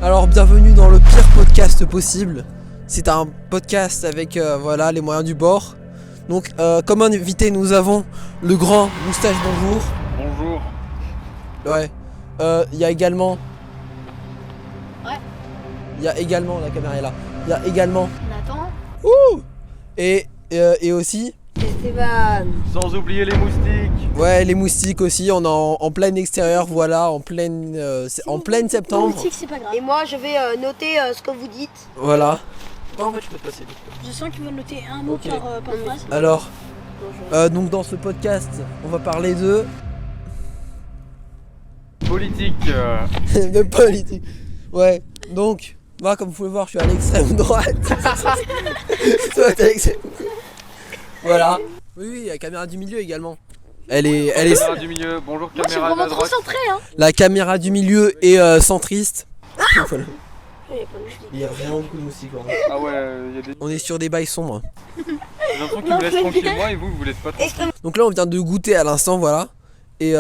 Alors bienvenue dans le pire podcast possible. C'est un podcast avec voilà les moyens du bord. Donc comme invité nous avons le grand Moustache Bonjour. Bonjour. Ouais. Il y a également. Ouais. Il y a également, la caméra est là. Il y a également. Nathan. Ouh. Et aussi. Esteban. Sans oublier les moustiques. Ouais, les moustiques aussi. On est en plein extérieur, voilà, en pleine septembre. Politique, c'est pas grave. Et moi, je vais noter ce que vous dites. Voilà. En fait, je peux te passer. Je sens qu'il va noter un mot Ok. par phrase. Alors, donc dans ce podcast, on va parler de Politique. de politique. Ouais. Donc, moi, comme vous pouvez voir, je suis à l'extrême droite. Toi, t'es à l'extrême. Voilà. Oui, la caméra du milieu également. Elle est Caméra du milieu. Bonjour Moi, je suis caméra de vraiment la droite. concentré, hein. la caméra du milieu est centriste. Voilà. Il y a pas de moustiques. Il y a vraiment beaucoup de moustiques. Ah ouais, il y a des On est sur des bails sombres. enfants qui me laissent tranquille moi et vous laissez pas tranquille. Donc là, on vient de goûter à l'instant, voilà. Et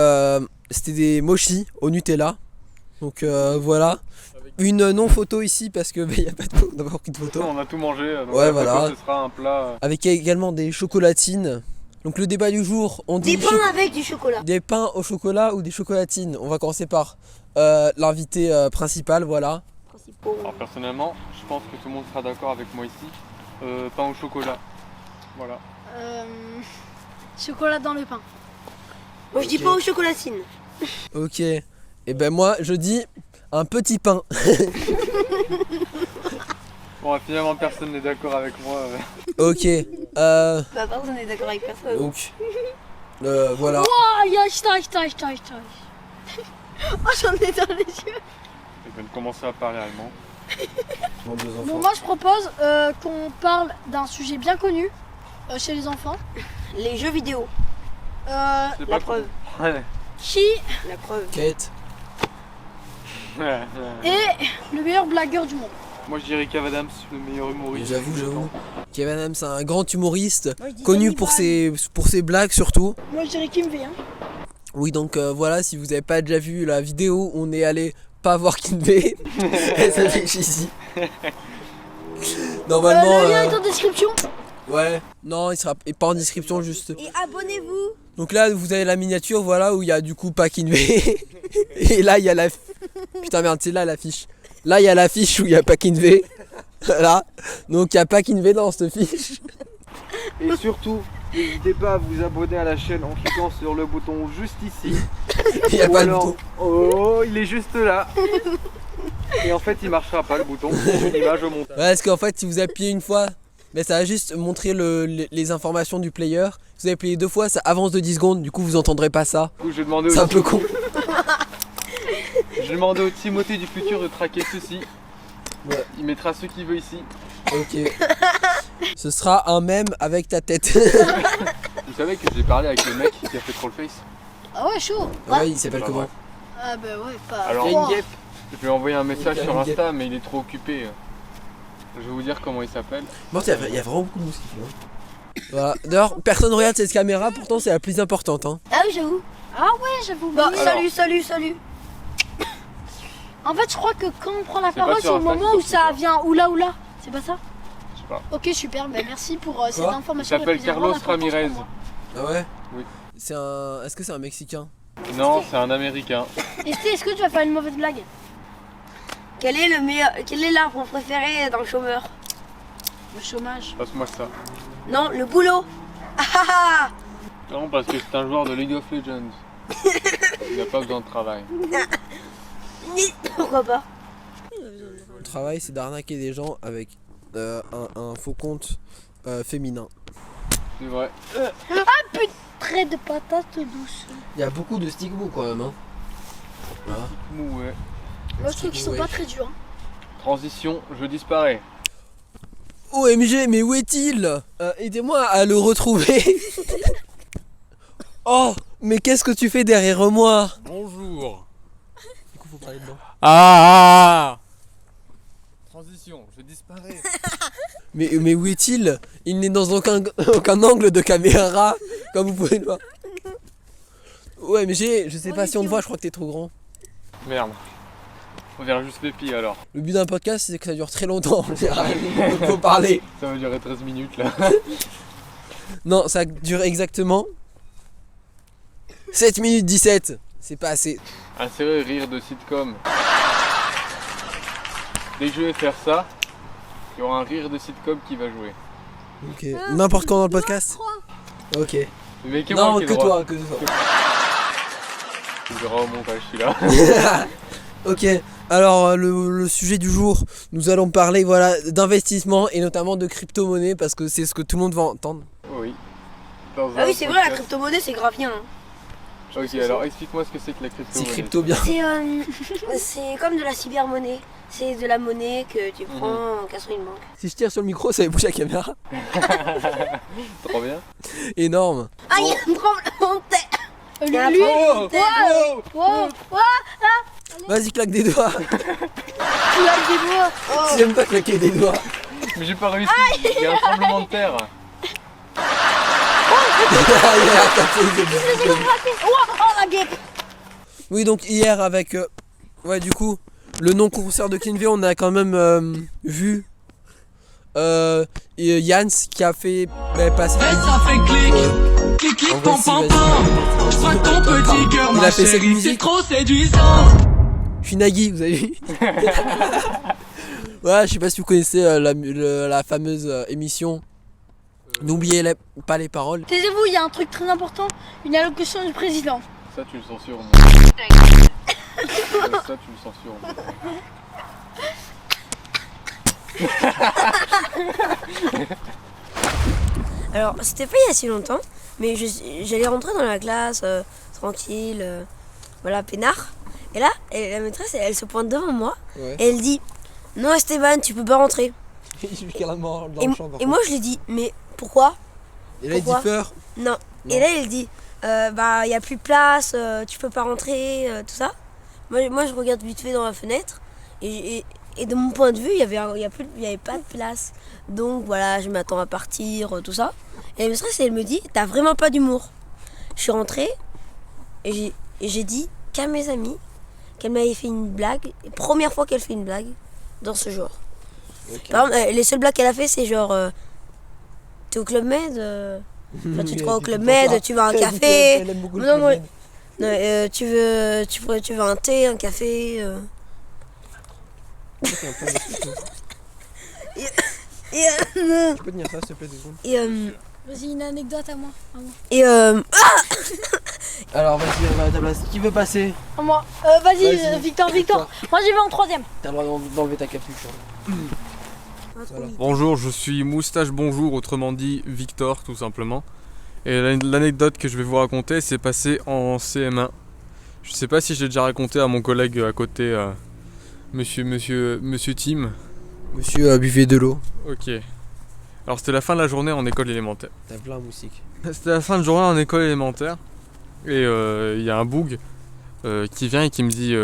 c'était des mochis au Nutella. Donc voilà. Une non-photo ici parce que il n'y a pas d'avoir pris de photo. On a tout mangé. Donc Ouais, la voilà. photo, ce sera un plat. Avec également des chocolatines. Donc le débat du jour, on dit Des pains avec du chocolat. des pains au chocolat ou des chocolatines. On va commencer par l'invité principal, voilà. Principaux. Alors personnellement, je pense que tout le monde sera d'accord avec moi ici. Pain au chocolat. Voilà. Chocolat dans le pain. Moi, je dis Ok. pas aux chocolatines. Ok. Et ben moi, je dis un petit pain. Bon, finalement personne n'est d'accord avec moi. Ok. Bah, personne n'est d'accord avec personne. Donc voilà. Oh, ja, ich teich. Oh, j'en ai dans les yeux. Je viens de commencer à parler allemand. Bon, moi, je propose qu'on parle d'un sujet bien connu chez les enfants. Les jeux vidéo. C'est La pas preuve. Ouais. Qui La preuve. Kate. est le meilleur blagueur du monde. Moi je dirais Kev Adams, le meilleur humoriste. J'avoue. Kevin Adams, c'est un grand humoriste, Moi, je dis connu Tony pour Brown. ses blagues surtout. Moi, je dirais Kim V. Hein. Oui, donc voilà, si vous n'avez pas déjà vu la vidéo, on est allé pas voir Kinvey. Elle s'affiche ici. Normalement. Le lien est en description. Ouais, non, il sera pas en description juste. Et abonnez-vous. Donc là, vous avez la miniature, voilà, où il y a du coup pas Kinvey. Et là, il y a la. Putain, merde, c'est là l'affiche. Là, il y a l'affiche où il y a pas Kinvey. Voilà. Donc, il y a pas Kinvey dans cette fiche. Et surtout, n'hésitez pas à vous abonner à la chaîne en cliquant sur le bouton juste ici. Il y a Ou pas de alors- bouton. Oh, il est juste là. Et en fait, il marchera pas le bouton. C'est une image au montage. Ouais, parce qu'en fait, si vous appuyez une fois, mais ça va juste montrer les informations du player. Si vous avez appuyé deux fois, ça avance de 10 secondes. Du coup, vous entendrez pas ça. Du coup, je vais demander C'est un peu con. je vais demander au Timothée du futur de traquer ceci. Ouais. Il mettra ce qu'il veut ici. Ok. Ce sera un mème avec ta tête. Vous savez que j'ai parlé avec le mec qui a fait Trollface. Ah ouais, chaud. Ouais, il s'appelle Bah, comment? ouais. Ah bah ouais, pas. Alors, Il y a une guêpe. Je vais envoyer un message Il y a sur une Insta, mais il est trop occupé. Je vais vous dire comment il s'appelle. Bon, il y a vraiment beaucoup de moustiques. Hein. Voilà. D'ailleurs, personne regarde cette caméra, pourtant c'est la plus importante. Hein. Ah oui, j'avoue. Ah ouais, j'avoue. Bon, oui. salut. En fait, je crois que quand on prend la C'est pas parole, sur c'est au Insta, moment c'est où sur ça Twitter. vient oula. C'est pas ça? Je sais pas. Ok, super. Bah, merci pour cette Quoi information. Il s'appelle la plus Carlos importante pour Ramirez. moi. Ah ouais? Oui. C'est un. Est-ce que c'est un Mexicain? Non, c'est un américain. Esté, est-ce que tu vas faire une mauvaise blague? Quel est l'arbre préféré d'un chômeur? Le chômage. Passe-moi ça. Non, le boulot. Ah ah ah. Non, parce que c'est un joueur de League of Legends. Il n'a pas besoin de travail. Pourquoi pas? Le travail, c'est d'arnaquer des gens avec un faux compte féminin. C'est vrai. Trait de patate douce. Il y a beaucoup de stigmos quand même. Hein. Voilà. Mou, ouais. Moi, je trouve qu'ils sont Ouais. pas très durs. Hein. Transition, je disparais. OMG, mais où est-il? Aidez-moi à le retrouver. Oh, mais qu'est-ce que tu fais derrière moi? Bonjour. Du coup, faut parler dedans. Ah Transition, je disparais. Mais où est-il? Il n'est dans aucun angle de caméra, comme vous pouvez le voir. OMG, je sais pas si on te voit, je crois que t'es trop grand. Merde. On verra juste Pépi alors. Le but d'un podcast, c'est que ça dure très longtemps. Il faut parler. Ça va durer 13 minutes là. Non, ça dure exactement 7 minutes 17. C'est pas assez. Insérez rire de sitcom. Dès que je vais faire ça, il y aura un rire de sitcom qui va jouer. Ok. N'importe quand dans le podcast. Ok. Mais que Non, moi qui que ai le droit. toi, que toi. Tu verras au montage celui-là. Ok. Alors le sujet du jour, nous allons parler d'investissement et notamment de crypto-monnaie parce que c'est ce que tout le monde va entendre. Oui. Ah oui, c'est vrai, la crypto-monnaie, c'est grave bien. Hein. Ok, alors explique-moi ce que c'est que la C'est crypto-monnaie. crypto bien. C'est comme de la cybermonnaie. C'est de la monnaie que tu prends en cassant une banque. Si je tire sur le micro, ça va bouger la caméra. Trop bien. Énorme. Ah, il y a un tremblement de terre. Lui, Oh, wow, wow, Vas-y, claque des doigts. tu lâches des doigts. J'aime pas claquer des doigts. Mais j'ai pas réussi. Il y a un tremblement de terre. Oh, la guêpe. Oui, donc hier avec du coup le non-concert de Clean V, on a quand même vu Yans qui a fait passer Ça fait clic, clic, clic, pom pom pom. Je vois ton petit cœur, Il ma a fait cette chérie, musique. c'est trop séduisant. Finagi, vous avez vu. Ouais, je sais pas si vous connaissez la fameuse émission N'oubliez pas les paroles. Taisez-vous, il y a un truc très important, une allocution du président. Ça, tu le censures. Moi. Ça, tu le censures. Moi. Alors, c'était pas il y a si longtemps, mais j'allais rentrer dans la classe, tranquille, voilà, peinard. Et là, la maîtresse, elle se pointe devant moi, Ouais. et elle dit « Non, Esteban, tu peux pas rentrer. Je suis carrément » dans Et, le champ. par et moi, je lui dis « Mais pourquoi ?» contre. Et là, il dit pourquoi peur. Non. Non. Et là, il dit bah, il y a plus de place, tu peux pas rentrer, tout ça. Moi, je regarde vite fait dans la fenêtre et de mon point de vue, il y avait pas de place. Donc voilà, je m'attends à partir, tout ça. Et la maîtresse, elle me dit t'as vraiment pas d'humour. Je suis rentrée et j'ai dit qu'à mes amis qu'elle m'avait fait une blague. Première fois qu'elle fait une blague dans ce genre. Ok. Par exemple, les seules blagues qu'elle a fait, c'est genre t'es au Club Med, enfin, tu te crois au Club Med, tu veux un café. Elle aime beaucoup le Non, Club moi- Med. Non, tu veux un thé, un café. C'est un peu de suite, hein. Et Tu peux tenir ça s'il te plaît 2 secondes. Vas-y, une anecdote à moi. Alors vas-y, on va à ta place. Qui veut passer? À moi. Vas-y, Vas-y. Victor. Moi, j'y vais en 3ème. T'as le droit d'enlever ta capuche. Hein. Voilà. Bonjour, je suis Moustache Bonjour, autrement dit Victor tout simplement. Et l'anecdote que je vais vous raconter s'est passée en CM1. Je sais pas si j'ai déjà raconté à mon collègue à côté, monsieur Tim. Monsieur buvez de l'eau. Ok. Alors c'était la fin de la journée en école élémentaire. T'as plein de moustiques. C'était la fin de journée en école élémentaire. Et il y a un boug qui vient et qui me dit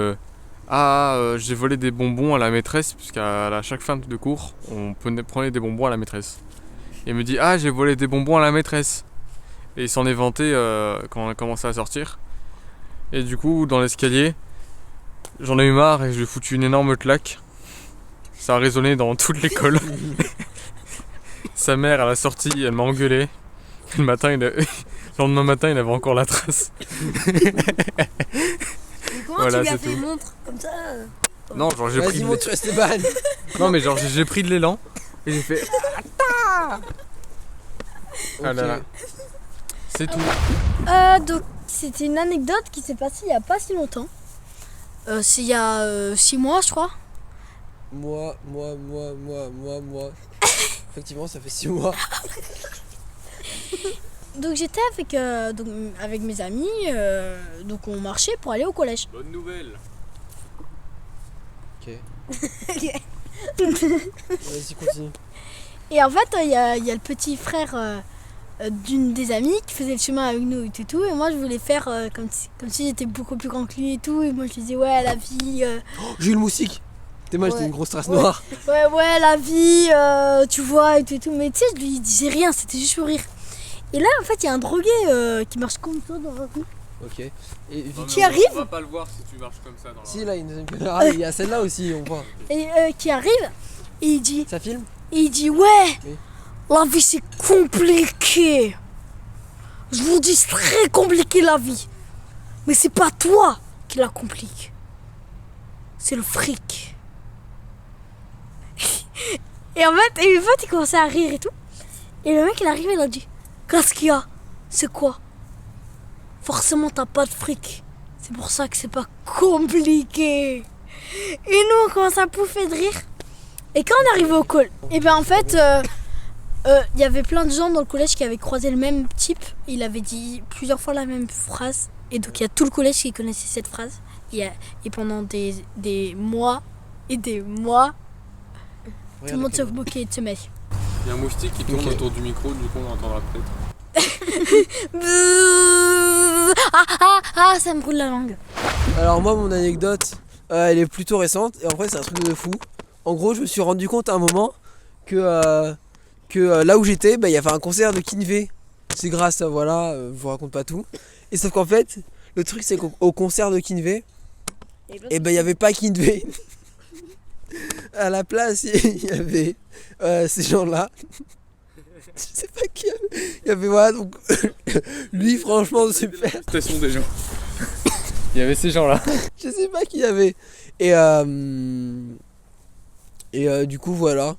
j'ai volé des bonbons à la maîtresse, puisqu'à chaque fin de cours, on prenait des bonbons à la maîtresse. Et il me dit j'ai volé des bonbons à la maîtresse. Et il s'en est vanté quand on a commencé à sortir. Et du coup, dans l'escalier, j'en ai eu marre et je lui ai foutu une énorme claque. Ça a résonné dans toute l'école. Sa mère, à la sortie, elle m'a engueulé. Le lendemain matin, il avait encore la trace. comment Voilà, tu lui as c'est fait tout. une montre comme ça Non, genre j'ai pris Vas-y, de montre Esteban. Non mais genre j'ai pris de l'élan et j'ai fait ah là là. C'est tout. Donc, c'était une anecdote qui s'est passée il y a pas si longtemps. C'est il y a 6 mois, je crois. Moi. Effectivement, ça fait 6 mois. Donc, j'étais avec mes amis. Donc, on marchait pour aller au collège. Bonne nouvelle. Ok. Vas-y, continue. Et en fait, il y a le petit frère d'une des amies qui faisait le chemin avec nous et tout. Et moi, je voulais faire comme si j'étais beaucoup plus grand que lui et tout. Et moi, je lui disais, ouais, la vie. J'ai eu le moustique. T'es mal, j'étais Ouais. une grosse trace Ouais. noire. Ouais, la vie, tu vois, et tout. Mais tu sais, je lui disais rien, c'était juste pour rire. Et là, en fait, il y a un drogué qui marche comme ça dans la rue. Ok. Et Qui arrive. On va pas le voir si tu marches comme ça dans la si là, il y a une deuxième caméra, il y a celle-là aussi, on voit. Et qui arrive et il dit, Ça filme? ouais, Oui. la vie c'est compliqué. Je vous dis, c'est très compliqué la vie. Mais c'est pas toi qui la complique. C'est le fric. Et en fait, il commençait à rire et tout. Et le mec il arrive, il a dit, qu'est-ce qu'il y a? C'est quoi? Forcément t'as pas de fric. C'est pour ça que c'est pas compliqué. Et nous on commence à pouffer de rire. Et quand on arrive au collège, et ben en fait, il y avait plein de gens dans le collège qui avaient croisé le même type. Il avait dit plusieurs fois la même phrase. Et donc il y a tout le collège qui connaissait cette phrase. Et pendant des mois et des mois, tout le monde se moquait de ce mec. Il y a un moustique qui tourne Ok. autour du micro, du coup on entendra peut-être. Ça me brûle la langue. Alors moi mon anecdote elle est plutôt récente et en vrai c'est un truc de fou. En gros je me suis rendu compte à un moment que là où j'étais il y avait un concert de Kinvé. C'est grâce à voilà, je vous raconte pas tout. Et sauf qu'en fait le truc c'est qu'au concert de Kinvé il y avait pas Kinvé. À la place il y avait ces gens là. Je sais pas qui il y avait voilà donc lui franchement super. Station des gens. Il y avait ces gens-là. Je sais pas qui y avait. Et du coup voilà.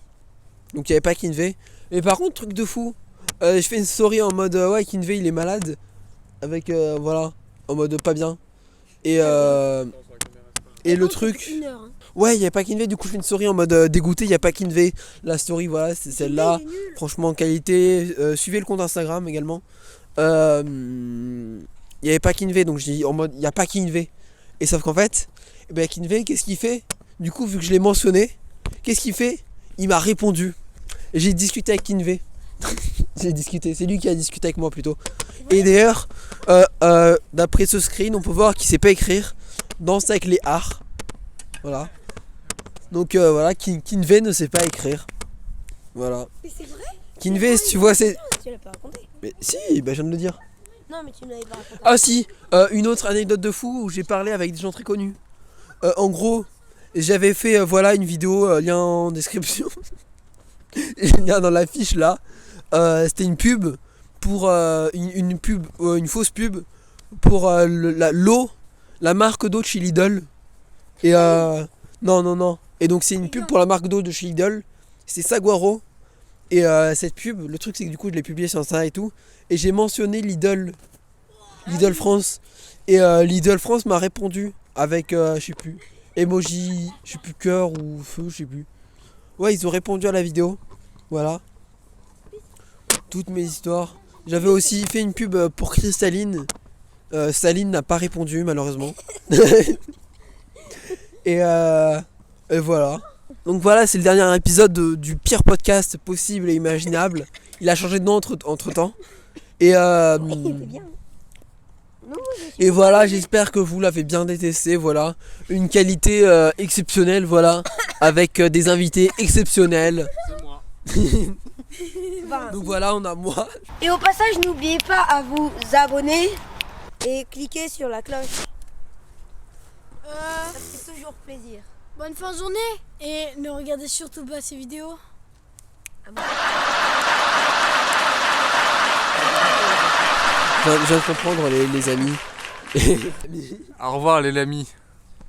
Donc il y avait pas Kinvé. Mais par contre truc de fou. Je fais une story en mode ouais Kinvé il est malade. Avec voilà. En mode pas bien. Et le truc. Une heure, hein. Ouais il y avait pas Kinvé. Du coup je fais une story en mode dégoûté. Il y a pas Kinvé. La story voilà c'est celle-là. Il est nul. Franchement qualité. Suivez le compte Instagram également. Il y avait pas Kinvé donc je dis en mode il y a pas Kinvé. Et sauf qu'en fait Kinvé qu'est-ce qu'il fait? Du coup vu que je l'ai mentionné, qu'est-ce qu'il fait? Il m'a répondu. Et j'ai discuté avec Kinvé. J'ai discuté, c'est lui qui a discuté avec moi plutôt. Et d'ailleurs d'après ce screen on peut voir qu'il sait pas écrire. Danse avec les arts. Voilà. Donc voilà Kinvé ne sait pas écrire. Voilà. Mais c'est vrai? Kinvé si tu vois c'est. Tu l'as pas raconté. Mais si je viens de le dire. Non, mais tu ne l'avais pas raconté. Ah si, une autre anecdote de fou où j'ai parlé avec des gens très connus. En gros, j'avais fait voilà une vidéo, lien en description. Lien dans la fiche là. C'était une pub pour une pub, une fausse pub pour l'eau, la marque d'eau de chez Lidl. Et non. Et donc c'est une pub pour la marque d'eau de chez Lidl. C'est Saguaro. Et cette pub, le truc c'est que du coup je l'ai publié sur Insta et tout. Et j'ai mentionné Lidl France. Et Lidl France m'a répondu avec, je sais plus, emoji, je sais plus, cœur ou feu, je sais plus. Ouais, ils ont répondu à la vidéo. Voilà. Toutes mes histoires. J'avais aussi fait une pub pour Cristalline. Saline n'a pas répondu malheureusement. et voilà. Donc voilà, c'est le dernier épisode du pire podcast possible et imaginable. Il a changé de nom entre temps. Et voilà, j'espère que vous l'avez bien détesté. Voilà, une qualité exceptionnelle. Voilà, avec des invités exceptionnels. C'est moi. Donc voilà, on a moi. Et au passage, n'oubliez pas à vous abonner et cliquer sur la cloche. Ça fait toujours plaisir. Bonne fin de journée et ne regardez surtout pas ces vidéos. Je viens de comprendre les amis. Au revoir les amis.